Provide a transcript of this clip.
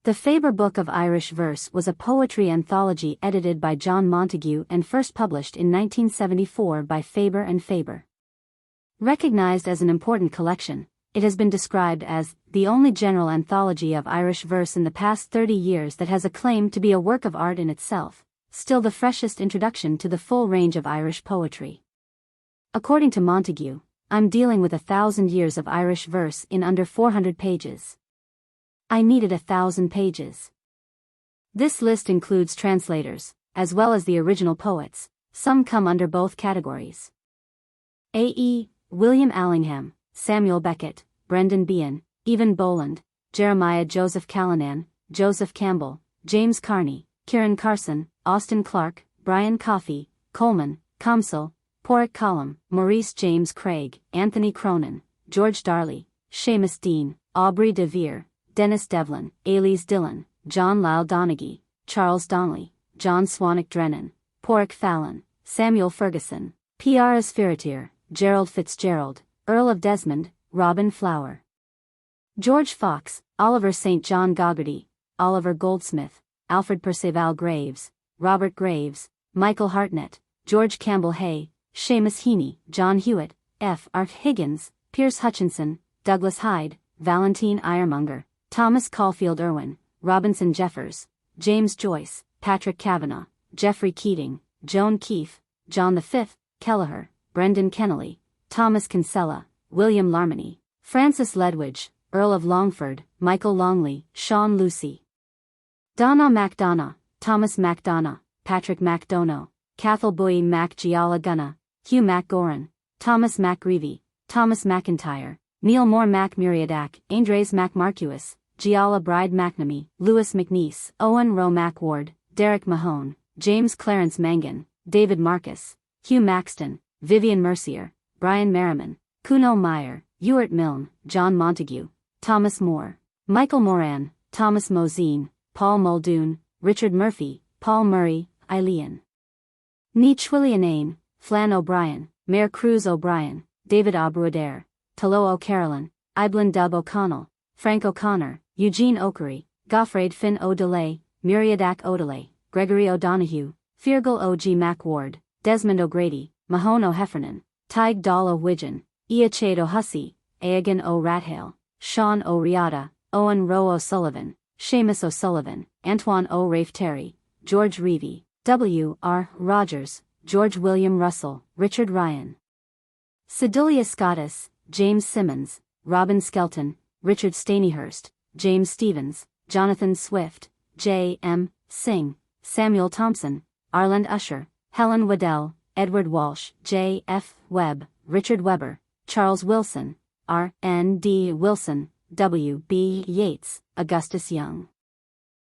The Faber Book of Irish Verse was a poetry anthology edited by John Montague and first published in 1974 by Faber and Faber. Recognized as an important collection, it has been described as the only general anthology of Irish verse in the past 30 years that has a claim to be a work of art in itself, still the freshest introduction to the full range of Irish poetry. According to Montague, I'm dealing with 1,000 years of Irish verse in under 400 pages. I needed 1,000 pages. This list includes translators, as well as the original poets. Some come under both categories. A.E. William Allingham, Samuel Beckett, Brendan Behan, Evan Boland, Jeremiah Joseph Callanan, Joseph Campbell, James Carney, Kieran Carson, Austin Clarke, Brian Coffey, Coleman, Comsall, Porrick Colum, Maurice James Craig, Anthony Cronin, George Darley, Seamus Dean, Aubrey de Vere, Dennis Devlin, Elise Dillon, John Lyle Donaghy, Charles Donnelly, John Swanwick Drennan, Porrick Fallon, Samuel Ferguson, P.R. Asfiratier, Gerald Fitzgerald, Earl of Desmond, Robin Flower, George Fox, Oliver St. John Gogarty, Oliver Goldsmith, Alfred Perceval Graves, Robert Graves, Michael Hartnett, George Campbell Hay, Seamus Heaney, John Hewitt, F. Art Higgins, Pierce Hutchinson, Douglas Hyde, Valentine Ironmonger, Thomas Caulfield Irwin, Robinson Jeffers, James Joyce, Patrick Kavanagh, Geoffrey Keating, Joan Keefe, John V, Kelleher, Brendan Kennelly, Thomas Kinsella, William Larminie, Francis Ledwidge, Earl of Longford, Michael Longley, Sean Lucy, Donna MacDonough, Thomas MacDonough, Patrick MacDonough, Cathal Boy Mac Giala Gunna, Hugh MacGoran, Thomas MacGreevy, Thomas McIntyre, Neil Moore Mac Muriadak, Andres Mac Marquis, Giala Bride McNamee, Lewis McNeese, Owen Rowe Mac Ward, Derek Mahone, James Clarence Mangan, David Marcus, Hugh Maxton, Vivian Mercier, Brian Merriman, Kuno Meyer, Ewart Milne, John Montague, Thomas Moore, Michael Moran, Thomas Mosine, Paul Muldoon, Richard Murphy, Paul Murray, Eilean Ní Twillianain, Flann O'Brien, Mayor Cruz O'Brien, David Abruadair, Talo O'Carolan, Iblin Dub O'Connell, Frank O'Connor, Eugene Okery, Goffraid Finn O'Delay, Muriadak O'Delay, Gregory O'Donoghue, Feargal O.G. MacWard, Desmond O'Grady, Mahone O'Heffernan, Tig Dal O'Widgeon, Iachade O'Hussey, Eogan O'Rathale, Sean O'Riada, Owen Rowe O'Sullivan, Seamus O'Sullivan, Antoine O'Rafe Terry, George Reevy, W. R. Rogers, George William Russell, Richard Ryan, Sedulia Scottus, James Simmons, Robin Skelton, Richard Staneyhurst, James Stevens, Jonathan Swift, J. M. Singh, Samuel Thompson, Arland Usher, Helen Waddell, Edward Walsh, J. F. Webb, Richard Webber, Charles Wilson, R. N. D. Wilson, W. B. Yeats, Augustus Young.